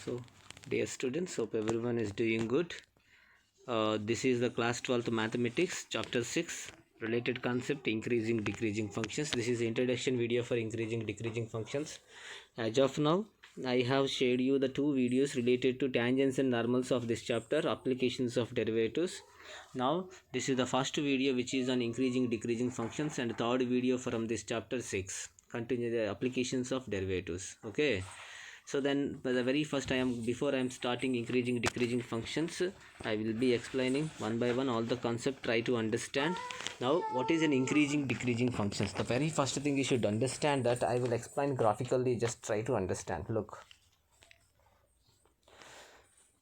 So, dear students, hope everyone is doing good. This is the class 12th mathematics, chapter 6, related concept, increasing, decreasing functions. This is the introduction video for increasing, decreasing functions. As of now, I have shared you the two videos related to tangents and normals of this chapter, applications of derivatives. Now, this is the first video which is on increasing, decreasing functions, and third video from this chapter 6, continue the applications of derivatives. Okay. So then for the very first time, before I am starting increasing decreasing functions, I will be explaining one by one all the concept, try to understand. Now what is an increasing decreasing functions? The very first thing you should understand that I will explain graphically, just try to understand. Look,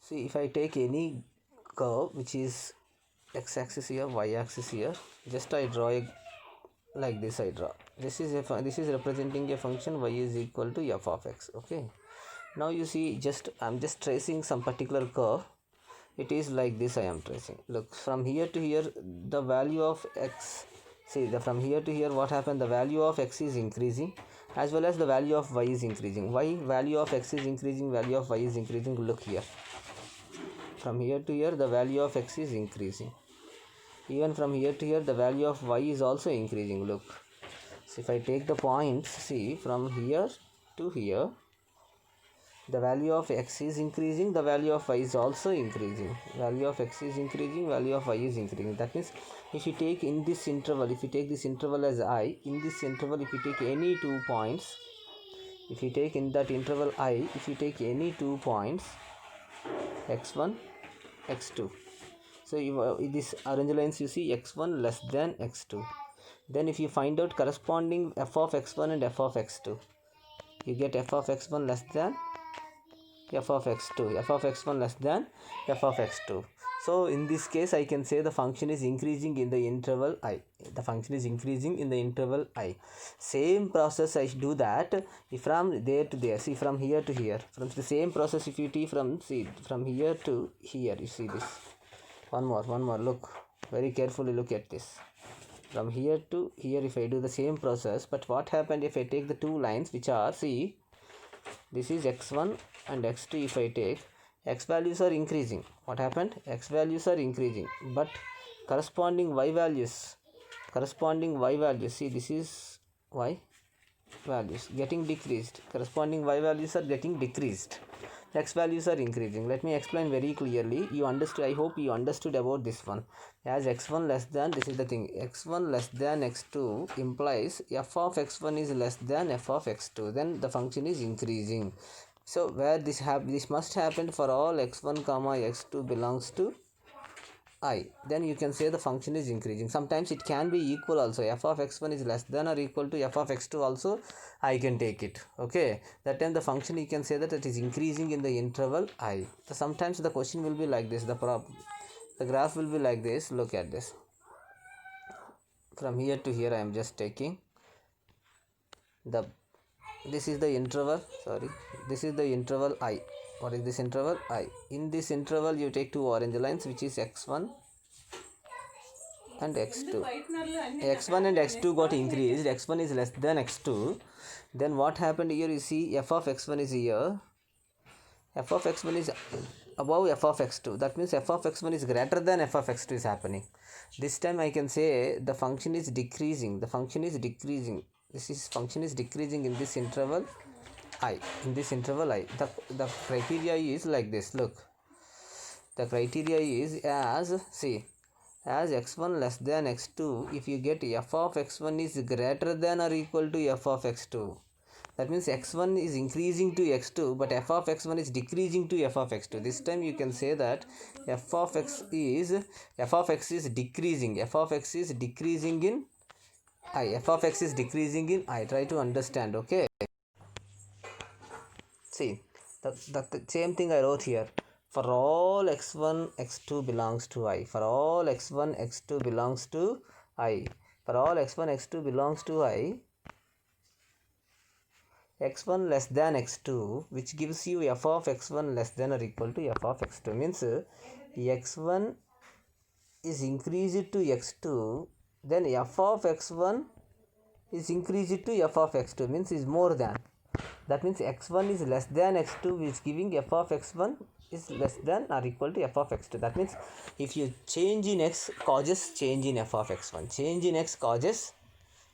see, if I take any curve which is x-axis here, y-axis here, just I draw a, like this I draw. This is representing a function y is equal to f of x. Okay. Now you see, I'm just tracing some particular curve. It is like this I am tracing. Look, from here to here the value of x, see, from here to here what happened, the value of x is increasing as well as the value of y is increasing. Why value of x is increasing, value of y is increasing? Look here, from here to here the value of x is increasing. Even from here to here the value of y is also increasing. Look, so if I take the points, see, from here to here the value of x is increasing, the value of y is also increasing. Value of x is increasing, value of y is increasing. That means if you take in this interval, if you take this interval as I, in this interval if you take any 2 points, if you take in that interval I, if you take any 2 points, x1, x2, so in this orange lines you see x1 less than x2, then if you find out corresponding f of x1 and f of x2, you get f of x1 less than f of x2, f of x1 less than f of x2. So in this case I can say the function is increasing in the interval I. The function is increasing in the interval I. Same process I do that if from there to there, see, from here to here, from the same process if you take from, see, from here to here, you see this. One more, look very carefully, look at this. From here to here if I do the same process, but what happened if I take the two lines which are, see, this is x1 and x2, if I take, x values are increasing. What happened? X values are increasing, but corresponding y values, see, this is y values getting decreased, corresponding y values are getting decreased, x values are increasing. Let me explain very clearly. You understood, I hope you understood about this one. As x1 less than, this is the thing, x1 less than x2 implies f of x1 is less than f of x2, then the function is increasing. So where this must happen for all x1 comma x2 belongs to I, then you can say the function is increasing. Sometimes it can be equal also, f of x1 is less than or equal to f of x2 also I can take it. Okay, that time the function you can say that it is increasing in the interval I. So sometimes the question will be like this, the graph will be like this. Look at this, from here to here I am just taking the, this is the interval, sorry, this is the interval I. What is this interval? I. In this interval you take two orange lines which is x1 and x2. x1 and x2 got increased, x1 is less than x2. Then what happened here, you see, f of x1 is here, f of x1 is above f of x2, that means f of x1 is greater than f of x2 is happening. This time I can say the function is decreasing, the function is decreasing, function is decreasing in this interval I, in this interval I. The criteria is like this. Look, the criteria is as, see, as x1 less than x2, if you get f of x1 is greater than or equal to f of x2, that means x1 is increasing to x2 but f of x1 is decreasing to f of x2. This time you can say that f of x is decreasing, f of x is decreasing in I, f of x is decreasing in I. Try to understand. Okay, see, the same thing I wrote here. For all x1 x2 belongs to I, for all x1 x2 belongs to I, for all x1 x2 belongs to I, x1 less than x2, which gives you f of x1 less than or equal to f of x2, means x1 is increased to x2, then f of x1 is increased to f of x2, means is more than. That means x1 is less than x2, which is giving f of x1 is less than or equal to f of x2. That means if you change in x causes change in f of x1, change in x causes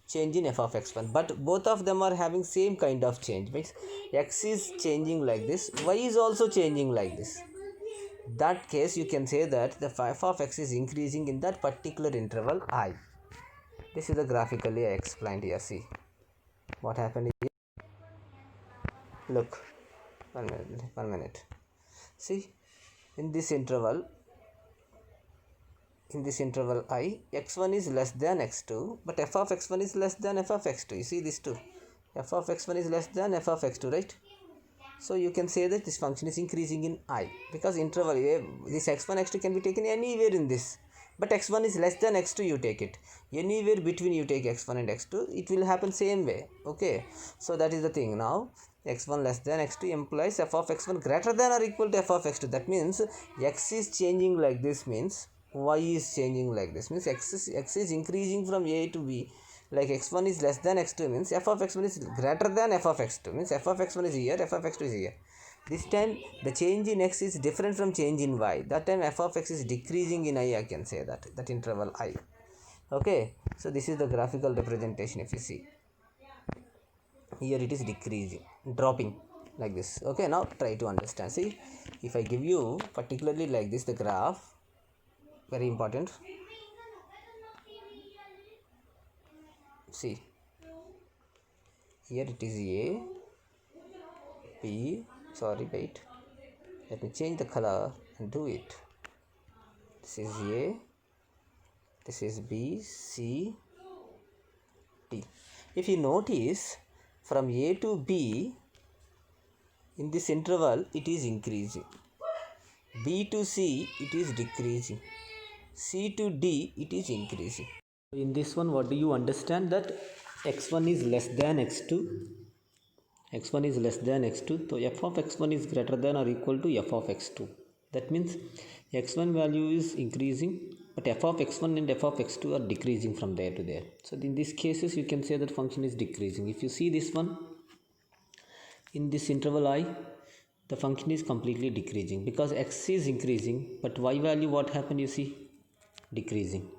change in f of x1, but both of them are having same kind of change, means x is changing like this, y is also changing like this. That case you can say that the f of x is increasing in that particular interval I. This is the graphically I explained here. See what happened here. Look, one minute. See, in this interval I, x1 is less than x2, but f of x1 is less than f of x2. You see this too, f of x1 is less than f of x2, right? So you can say that this function is increasing in I, because interval A, this x1 x2 can be taken anywhere in this, but x1 is less than x2, you take it anywhere between, you take x1 and x2, it will happen same way. Okay, so that is the thing. Now x1 less than x2 implies f of x1 greater than or equal to f of x2. That means x is changing like this, means y is changing like this, means x is increasing from A to B. Like x1 is less than x2 means f of x1 is greater than f of x2, means f of x1 is here, f of x2 is here. This time the change in x is different from change in y. That time f of x is decreasing in I can say that interval I. Okay, so this is the graphical representation. If you see here, it is decreasing, dropping like this. Okay, now try to understand. See, if I give you particularly like this, the graph, very important. See, here it is A, B, sorry, wait, let me change the color and do it. This is A, this is B, C, D. If you notice, from A to B, in this interval, it is increasing. B to C, it is decreasing. C to D, it is increasing. In this one, what do you understand? That x1 is less than x2. x1 is less than x2. So f of x1 is greater than or equal to f of x2. That means x1 value is increasing, but f of x1 and f of x2 are decreasing from there to there. So in these cases, you can say that function is decreasing. If you see this one, in this interval I, the function is completely decreasing, because x is increasing, but y value, what happened, you see, decreasing.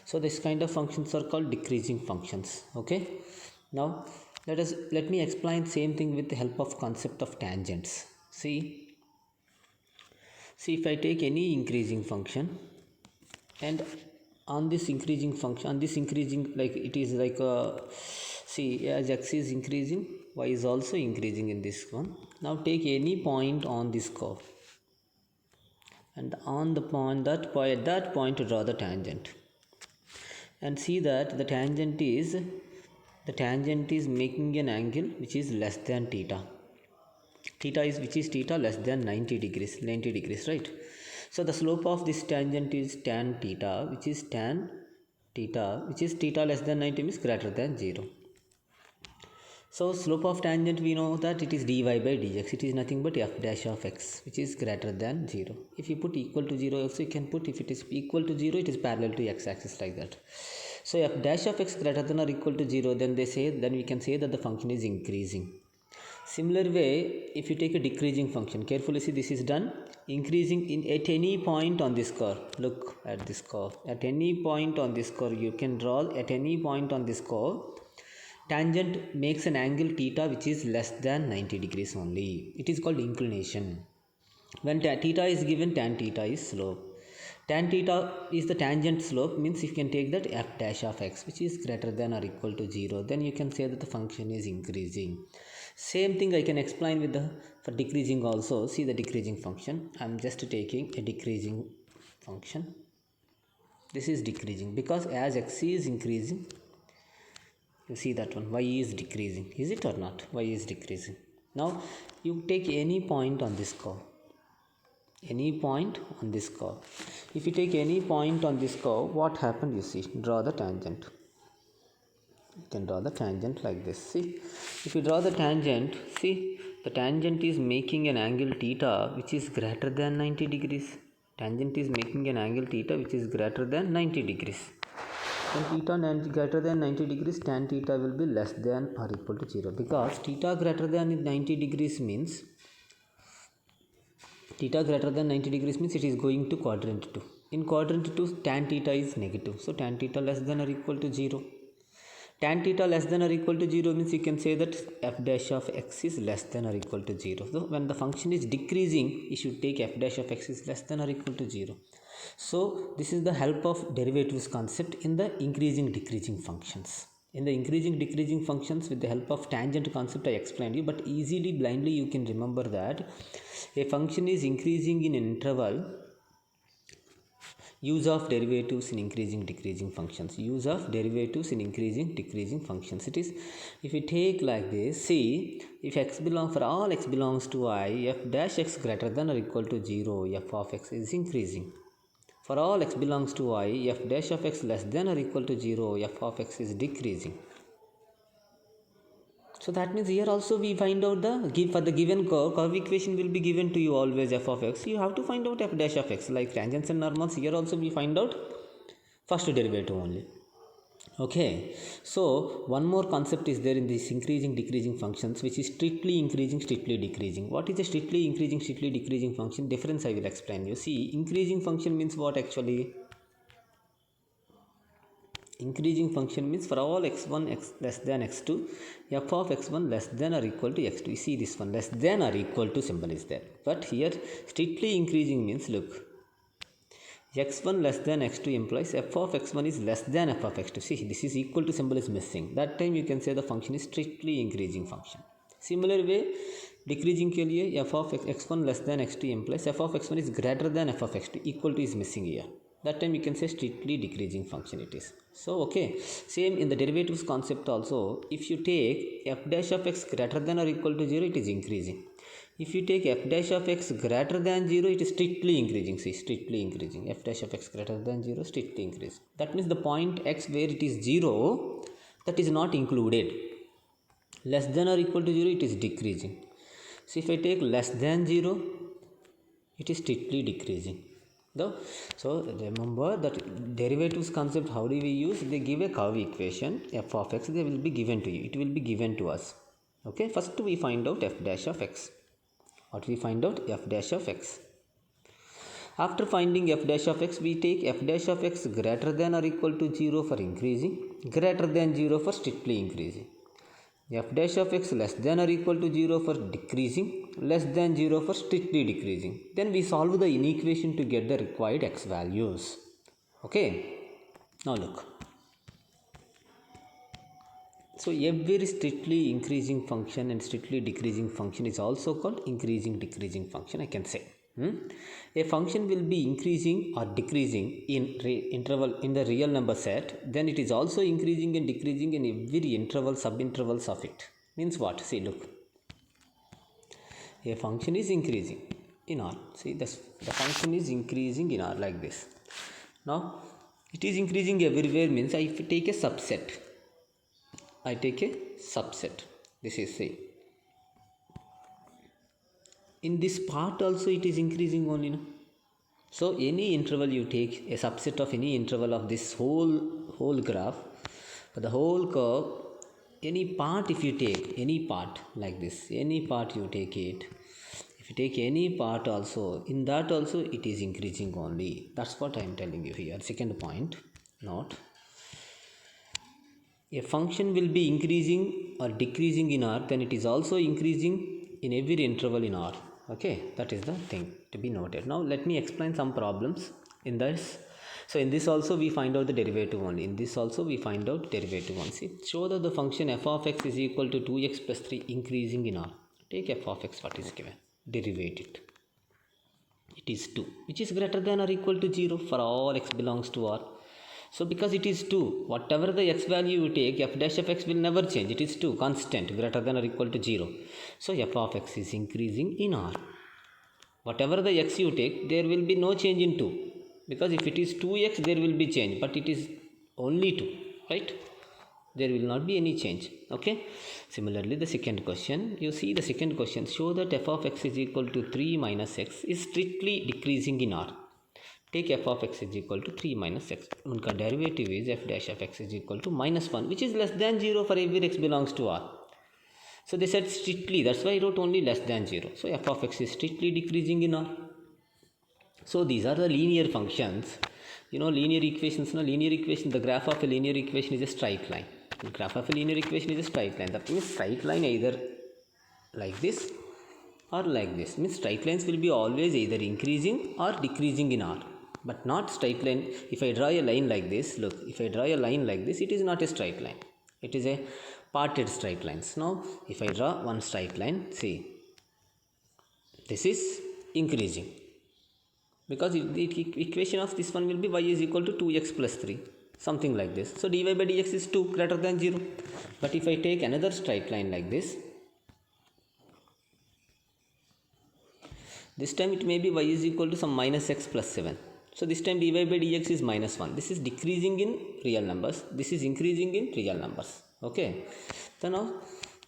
So this kind of functions are called decreasing functions. Okay, now let me explain same thing with the help of concept of tangents. See, if I take any increasing function, and on this increasing function, on this increasing, like it is like see, as x is increasing, y is also increasing in this one. Now take any point on this curve, and on the point, at that point draw the tangent, and see that the tangent is making an angle which is less than theta. Which is theta less than 90 degrees, right? So the slope of this tangent is tan theta, which is theta less than 90 means greater than 0. So slope of tangent, we know that it is dy by dx. It is nothing but f dash of x, which is greater than 0. If you put equal to 0 also, you can put, if it is equal to 0, it is parallel to x axis, like that. So f dash of x greater than or equal to 0, then we can say that the function is increasing. Similar way, if you take a decreasing function, carefully see, this is done increasing at any point on this curve. Look at this curve. At any point on this curve, you can draw at any point on this curve. Tangent makes an angle theta which is less than 90 degrees only. It is called inclination. When theta is given, tan theta is slope. Tan theta is the tangent slope, means you can take that f dash of x, which is greater than or equal to 0. Then you can say that the function is increasing. Same thing I can explain with for decreasing also. See the decreasing function. I am just taking a decreasing function. This is decreasing because as x is increasing, you see that one, y is decreasing. Is it or not? Y is decreasing. Now you take any point on this curve. Any point on this curve. If you take any point on this curve, what happened? You see, draw the tangent. You can draw the tangent like this. See, if you draw the tangent, see, the tangent is making an angle theta which is greater than 90 degrees. Tangent is making an angle theta which is greater than 90 degrees. When theta greater than 90 degrees, tan theta will be less than or equal to 0, because theta greater than 90 degrees means it is going to quadrant 2. In quadrant 2, tan theta is negative, so tan theta less than or equal to 0. Tan theta less than or equal to 0 means you can say that f dash of x is less than or equal to 0. So when the function is decreasing, you should take f dash of x is less than or equal to 0. So this is the help of derivatives concept in the increasing decreasing functions. In the increasing decreasing functions, with the help of tangent concept I explained you, but easily blindly you can remember that a function is increasing in an interval. Use of derivatives in increasing decreasing functions. Use of derivatives in increasing decreasing functions. It is, if we take like this, see, if x belongs, for all x belongs to I, f dash x greater than or equal to 0, f of x is increasing. For all x belongs to I, f dash of x less than or equal to 0, f of x is decreasing. So that means here also we find out for the given curve equation will be given to you always f of x. You have to find out f dash of x, like tangents and normals. Here also we find out first derivative only. Okay, so one more concept is there in this increasing decreasing functions, which is strictly increasing strictly decreasing. What is a strictly increasing strictly decreasing function? Difference I will explain you. See, increasing function means what actually? Increasing function means for all x1 x less than x2, f of x1 less than or equal to x2. You see this one, less than or equal to symbol is there. But here strictly increasing means, look, x1 less than x2 implies f of x1 is less than f of x2. See, this is equal to symbol is missing. That time you can say the function is strictly increasing function. Similar way, decreasing के लिए f of x1 less than x2 implies f of x1 is greater than f of x2. Equal to is missing here. That time you can say strictly decreasing function it is. So okay, same in the derivatives concept also. If you take f dash of x greater than or equal to 0, it is increasing. If you take f dash of x greater than 0, it is strictly increasing. See, strictly increasing. F dash of x greater than 0, strictly increasing. That means the point x where it is 0, that is not included. Less than or equal to 0, it is decreasing. So if I take less than 0, it is strictly decreasing. So remember that derivatives concept, how do we use? They give a curve equation f of x, they will be given to you, it will be given to us. Okay, first we find out f dash of x. What we find out? F dash of x. After finding f dash of x, we take f dash of x greater than or equal to 0 for increasing, greater than 0 for strictly increasing. F dash of x less than or equal to 0 for decreasing, less than 0 for strictly decreasing. Then we solve the inequation to get the required x values. Okay, now look. So every strictly increasing function and strictly decreasing function is also called increasing decreasing function, I can say. A function will be increasing or decreasing in interval in the real number set, then it is also increasing and decreasing in every interval subintervals of it. Means what? See, look, a function is increasing in R. See, the function is increasing in R like this. Now it is increasing everywhere means I take a subset. This is, say, in this part also it is increasing only, no? So any interval you take, a subset of any interval of this whole graph, for the whole curve, any part if you take, any part like this, any part you take it, if you take any part also, in that also it is increasing only. That's what I am telling you here. Second point, note, a function will be increasing or decreasing in R, then it is also increasing in every interval in R. Okay, that is the thing to be noted. Now let me explain some problems in this. So in this also we find out the derivative only. In this also we find out derivative only. See, show that the function f of x is equal to 2x plus 3 increasing in R. Take f of x, what is given, derivate it. It is 2, which is greater than or equal to 0 for all x belongs to R. So because it is 2, whatever the x value you take, f dash of x will never change. It is 2, constant, greater than or equal to 0. So f of x is increasing in R. Whatever the x you take, there will be no change in 2. Because if it is 2x, there will be change. But it is only 2, right? There will not be any change. Okay. Similarly, the second question, you see the second question, show that f of x is equal to 3 minus x is strictly decreasing in R. take f of x is equal to 3 minus x. उनका derivative is f dash of x is equal to -1, which is less than 0 for every x belongs to R. So they said strictly, that's why I wrote only less than 0. So f of x is strictly decreasing in R. So these are the linear functions. You know, linear equations, linear equation, the graph of a linear equation is a straight line. The graph of a linear equation is a straight line. That means straight line either like this or like this. Means straight lines will be always either increasing or decreasing in R, but not straight line. If I draw a line like this, look, if I draw a line like this, it is not a straight line. It is a parted straight lines. Now, if I draw one straight line, see, this is increasing, because the equation of this one will be y is equal to 2x plus 3, something like this. So dy by dx is 2 greater than 0. But if I take another straight line like this time it may be y is equal to some minus x plus 7. So this time dy by dx is -1. This is decreasing in real numbers, this is increasing in real numbers. Okay, so now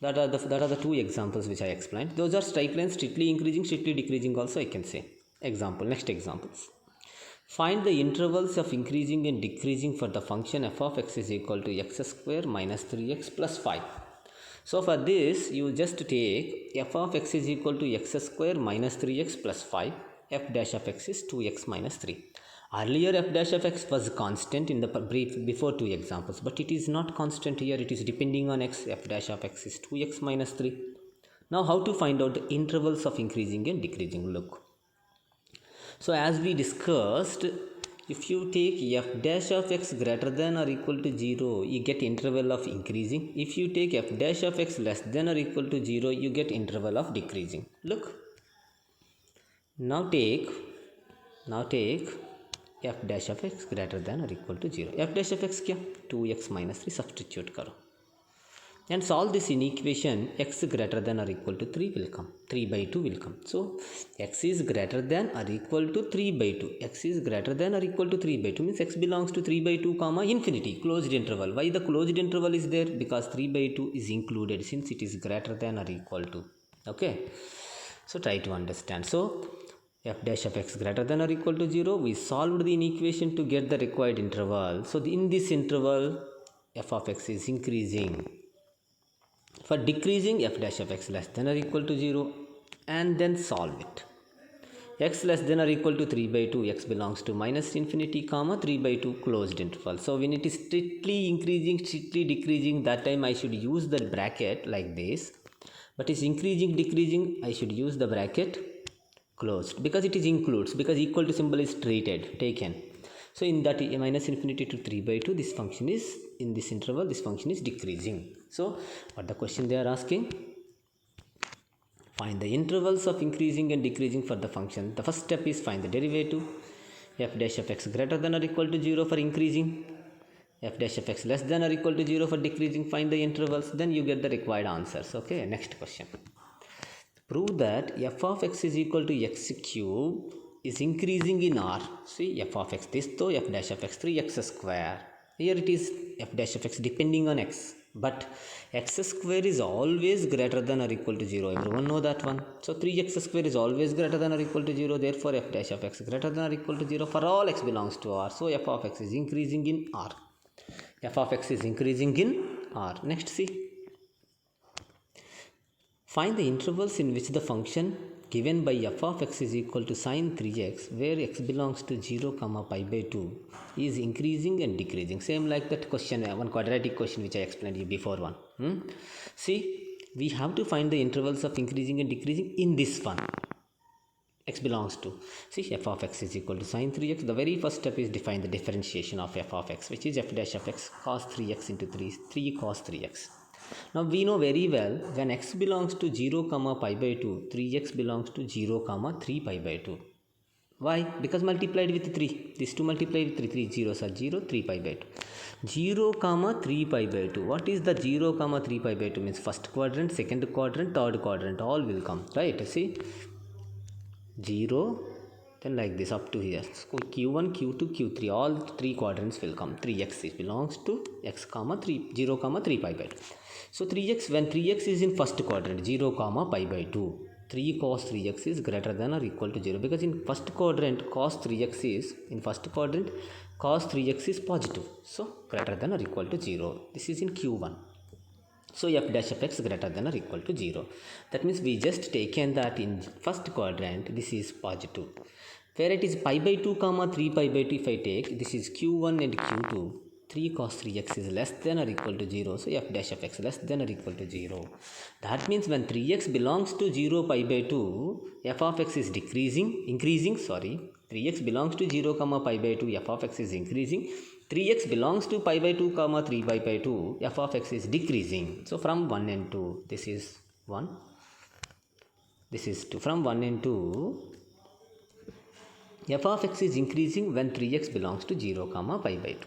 that are the two examples which I explained. Those are straight lines, strictly increasing, strictly decreasing also, I can say. Example, next examples. Find the intervals of increasing and decreasing for the function f of x is equal to x square minus 3x plus 5. So for this, you just take f of x is equal to x square minus 3x plus 5. F dash of x is 2x minus 3. Earlier f dash of x was constant in the brief before two examples, but it is not constant here, it is depending on x. F dash of x is 2x minus 3. Now how to find out the intervals of increasing and decreasing? Look. So as we discussed, if you take f dash of x greater than or equal to 0, you get interval of increasing. If you take f dash of x less than or equal to 0, you get interval of decreasing. Look. Now take f dash of x greater than or equal to 0. F dash of x क्या? 2x minus 3 substitute करो. And solve this in equation. X greater than or equal to 3 will come. 3 by 2 will come. So x is greater than or equal to 3 by 2. X is greater than or equal to 3 by 2 means x belongs to 3 by 2 comma infinity, closed interval. Why the closed interval is there? Because 3 by 2 is included since it is greater than or equal to. Okay. So try to understand. So f dash of x greater than or equal to 0, we solved the equation to get the required interval. So in this interval, f of x is increasing. For decreasing, f dash of x less than or equal to 0, and then solve it. X less than or equal to 3 by 2, x belongs to minus infinity comma 3 by 2 closed interval. So when it is strictly increasing, strictly decreasing, that time I should use the bracket like this. But is increasing, decreasing, I should use the bracket closed, because it is includes, because equal to symbol is taken. So in that minus infinity to 3 by 2, this function is, in this interval, this function is decreasing. So what the question they are asking? Find the intervals of increasing and decreasing for the function. The first step is find the derivative. F dash of x greater than or equal to 0 for increasing. F dash of x less than or equal to 0 for decreasing. Find the intervals. Then you get the required answers. Okay, next question. Prove that f of x is equal to x cube is increasing in R. See, f of x this though, f dash of x 3x square. Here it is f dash of x depending on x. But x square is always greater than or equal to 0. Everyone know that one. So 3x square is always greater than or equal to 0. Therefore, f dash of x greater than or equal to 0 for all x belongs to R. So f of x is increasing in R. F of x is increasing in R. Next, see. Find the intervals in which the function given by f of x is equal to sine 3x, where x belongs to 0 comma pi by 2, is increasing and decreasing. Same like that question, one quadratic question which I explained you before one. See, we have to find the intervals of increasing and decreasing in this one. X belongs to, see, f of x is equal to sine 3x. The very first step is define the differentiation of f of x, which is f dash of x cos 3x into 3 cos 3x. Now we know very well when x belongs to 0 comma pi by 2, 3x belongs to 0 comma 3 pi by 2. Why? Because multiplied with 3. These two multiplied with 3. 3 zeros are 0, 3 pi by 2. 0 comma 3 pi by 2. What is the 0 comma 3 pi by 2 means? First quadrant, second quadrant, third quadrant, all will come. Right? See? 0, then like this up to here. So q1, q2, q3, all three quadrants will come. 3x belongs to x comma 3, 0 comma 3 pi by 2. So 3x, when 3x is in first quadrant, 0 comma pi by 2, 3 cos 3x is greater than or equal to 0, because in first quadrant cos 3x is positive, so greater than or equal to 0. This is in Q1. So f dash of x greater than or equal to 0. That means we just taken that in first quadrant this is positive, where it is pi by 2 comma 3 pi by 2. If I take this is Q1 and Q2, 3 cos 3x is less than or equal to 0, so f dash of x less than or equal to 0. That means when 3x belongs to 0 pi by 2, f of x is increasing, 3x belongs to 0 comma pi by 2, f of x is increasing. 3x belongs to pi by 2 comma 3 pi by 2, f of x is decreasing. So from 1 and 2, this is 1, this is 2. From 1 and 2, f of x is increasing when 3x belongs to 0 comma pi by 2.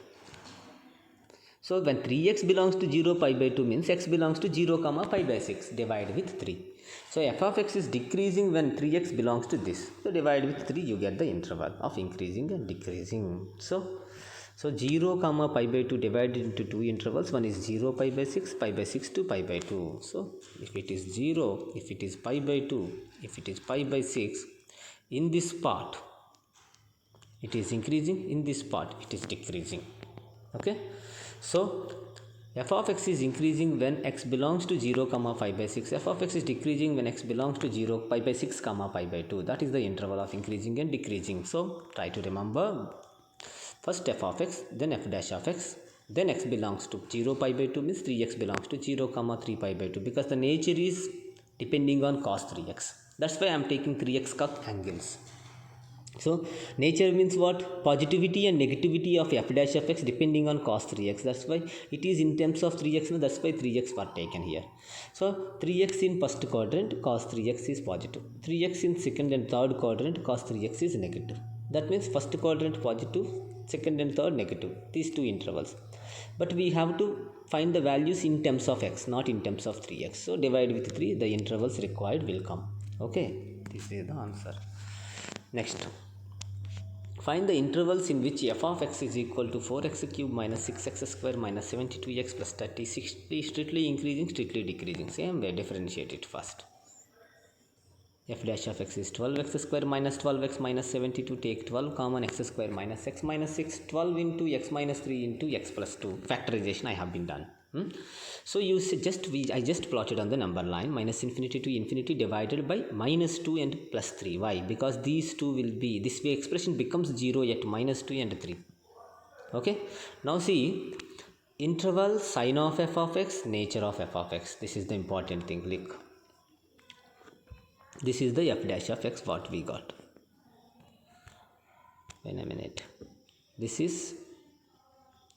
So when 3x belongs to 0 pi by 2 means x belongs to 0 comma pi by 6, divide with 3. So f of x is decreasing when 3x belongs to this, so divide with 3, you get the interval of increasing and decreasing. So 0 comma pi by 2 divided into two intervals. One is 0 pi by 6, pi by 6 to pi by 2. So if it is 0, if it is pi by 2, if it is pi by 6, in this part it is increasing, in this part it is decreasing. Okay, so f of x is increasing when x belongs to 0 comma pi by 6. F of x is decreasing when x belongs to 0 pi by 6 comma pi by 2. That is the interval of increasing and decreasing. So try to remember, first f of x, then f dash of x, then x belongs to 0 pi by 2 means 3x belongs to 0 comma 3 pi by 2, because the nature is depending on cos 3x. That's why I am taking 3x cut angles. So nature means what? Positivity and negativity of f dash of x depending on cos 3x. That's why it is in terms of 3x. That's why 3x were taken here. So 3x in first quadrant, cos 3x is positive. 3x in second and third quadrant, cos 3x is negative. That means first quadrant positive, second and third negative, these two intervals. But we have to find the values in terms of x, not in terms of 3x. So divide with 3, the intervals required will come. Okay, this is the answer. Next, find the intervals in which f of x is equal to 4x cube minus 6x square minus 72x plus 30, strictly increasing, strictly decreasing. Same way, differentiate it first. F dash of x is 12x square minus 12x minus 72. Take 12 common, x square minus x minus 6. 12 into x minus 3 into x plus 2. Factorization I have been done. So you I just plotted on the number line, minus infinity to infinity divided by minus 2 and plus 3. Why? Because these two will be, this way expression becomes 0 at minus 2 and 3. Okay, now see, interval, sign of f of x, nature of f of x. This is the important thing. Look, this is the f dash of x what we got. Wait a minute, this is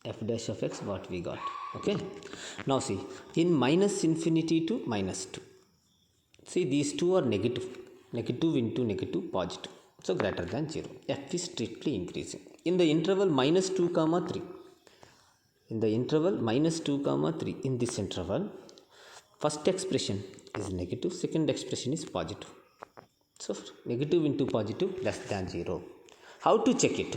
f dash of x what we got. Okay, now see, in minus infinity to minus 2, see these two are negative, negative into negative positive, so greater than 0. F is strictly increasing. In the interval minus 2 comma 3, in the interval minus 2 comma 3, in this interval first expression is negative, second expression is positive. So negative into positive less than 0. How to check it?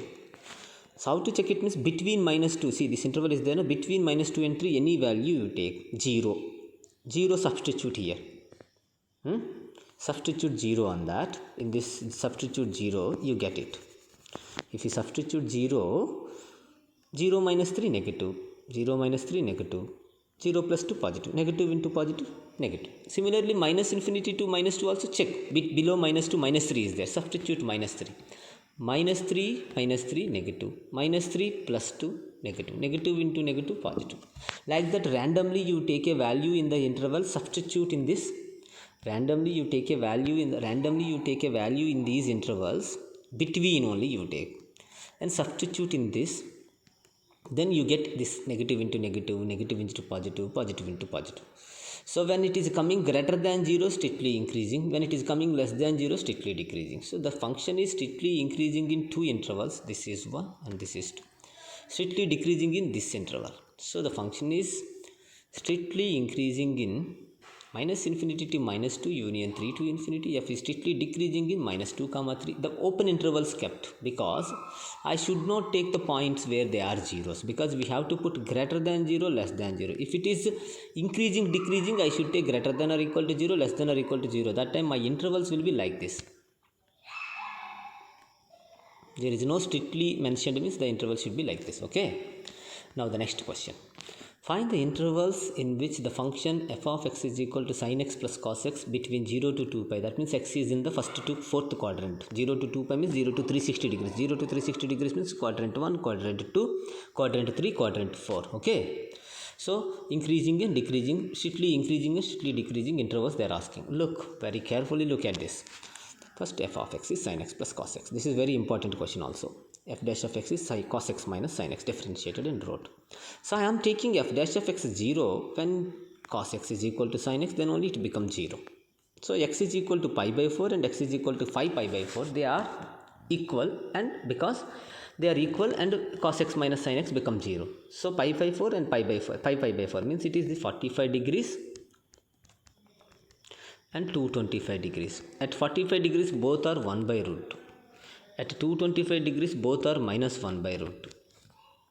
So how to check it means between minus 2, see this interval is there, no? Between minus 2 and 3, any value you take, 0. 0 substitute here. Substitute 0 on that. In this substitute 0, you get it. If you substitute 0, 0 minus 3 negative, 0 minus 3 negative, 0 plus 2 positive, negative into positive, negative. Similarly, minus infinity to minus 2 also check. Below minus 2, minus 3 is there. Substitute minus 3. Minus 3, negative. Minus 3 plus 2, negative. Negative into negative, positive. Like that, randomly you take a value in the interval, substitute in this. Randomly you take a value in these intervals, between only you take, and substitute in this. Then you get this negative into negative, negative into positive, positive into positive. So when it is coming greater than 0, strictly increasing. When it is coming less than 0, strictly decreasing. So the function is strictly increasing in two intervals. This is 1 and this is 2. Strictly decreasing in this interval. So the function is strictly increasing in minus infinity to minus 2 union 3 to infinity. F is strictly decreasing in minus 2 comma 3. The open intervals kept, because I should not take the points where they are zeros, because we have to put greater than 0, less than 0. If it is increasing, decreasing, I should take greater than or equal to 0, less than or equal to 0. That time my intervals will be like this. There is no strictly mentioned, means the interval should be like this. Okay. Now the next question. Find the intervals in which the function f of x is equal to sin x plus cos x between 0 to 2 pi. That means x is in the first to fourth quadrant. 0 to 2 pi means 0 to 360 degrees. 0 to 360 degrees means quadrant 1, quadrant 2, quadrant 3, quadrant 4. Okay. So increasing and decreasing, strictly increasing and strictly decreasing intervals they are asking. Look, very carefully look at this. First, f of x is sin x plus cos x. This is very important question also. F dash of x is cos x minus sin x, differentiated and wrote. So I am taking f dash of x 0 when cos x is equal to sin x, then only it becomes 0. So x is equal to pi by 4 and x is equal to 5 pi by 4. They are equal, and because they are equal and cos x minus sin x becomes 0. So pi by 4 and pi by 4. Pi by 4 means it is the 45 degrees and 225 degrees. At 45 degrees both are 1 by root 2. At 225 degrees both are minus 1 by root 2.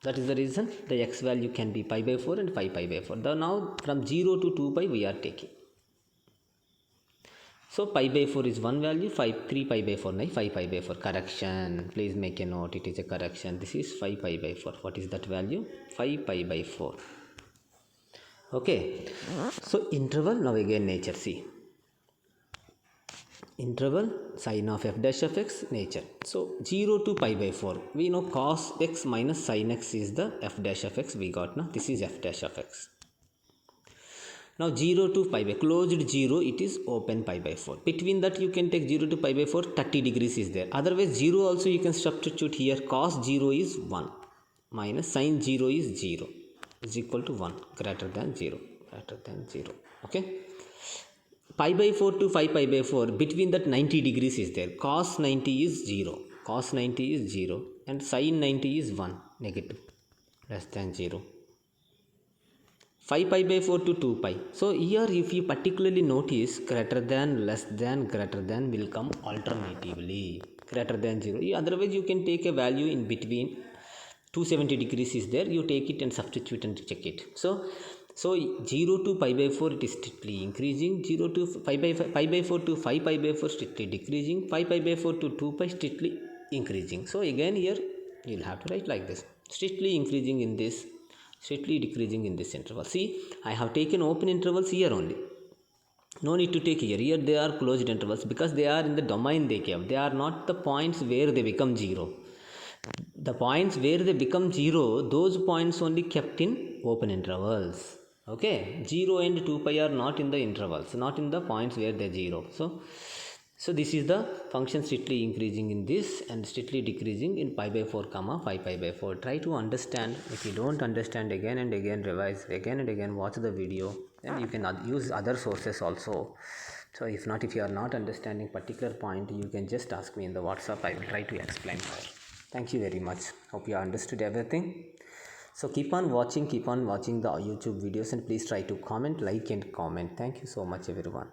That is the reason the x value can be pi by 4 and 5 pi by 4. Now from 0 to 2 pi we are taking. So pi by 4 is one value, 3 pi by 4, 5 pi by 4. Correction. Please make a note, it is a correction. This is 5 pi by 4. What is that value? 5 pi by 4. Okay. So interval, now again nature, see. Interval sin of f dash of x, nature. So 0 to pi by 4, we know cos x minus sin x is the f dash of x we got now. This is f dash of x. Now 0 to pi by, closed 0, it is open pi by 4. Between that you can take 0 to pi by 4, 30 degrees is there. Otherwise 0 also you can substitute here. Cos 0 is 1 minus sin 0 is 0 is equal to 1, greater than 0, greater than 0. Okay. Pi by 4 to 5 pi by 4, between that 90 degrees is there. Cos 90 is 0, cos 90 is 0 and sin 90 is 1, negative, less than 0. 5 pi by 4 to 2 pi. So here if you particularly notice, greater than, less than, greater than will come alternatively. Greater than 0. Otherwise you can take a value in between. 270 degrees is there, you take it and substitute and check it. So 0 to pi by 4 it is strictly increasing. 0 to pi by 4 to 5 pi by 4 strictly decreasing. 5 pi by 4 to 2 pi strictly increasing. So again here you will have to write like this. Strictly increasing in this, strictly decreasing in this interval. See, I have taken open intervals here only. No need to take here. Here they are closed intervals because they are in the domain they gave. They are not the points where they become 0. The points where they become 0, those points only kept in open intervals. Okay, 0 and 2 pi are not in the intervals, not in the points where they are 0. So this is the function strictly increasing in this and strictly decreasing in pi by 4 comma 5 pi by 4. Try to understand. If you don't understand, again and again revise, again and again watch the video, and you can use other sources also. So if you are not understanding particular point, you can just ask me in the WhatsApp. I will try to explain more. Thank you very much. Hope you understood everything. So keep on watching the YouTube videos, and please try to comment, like and comment. Thank you so much everyone.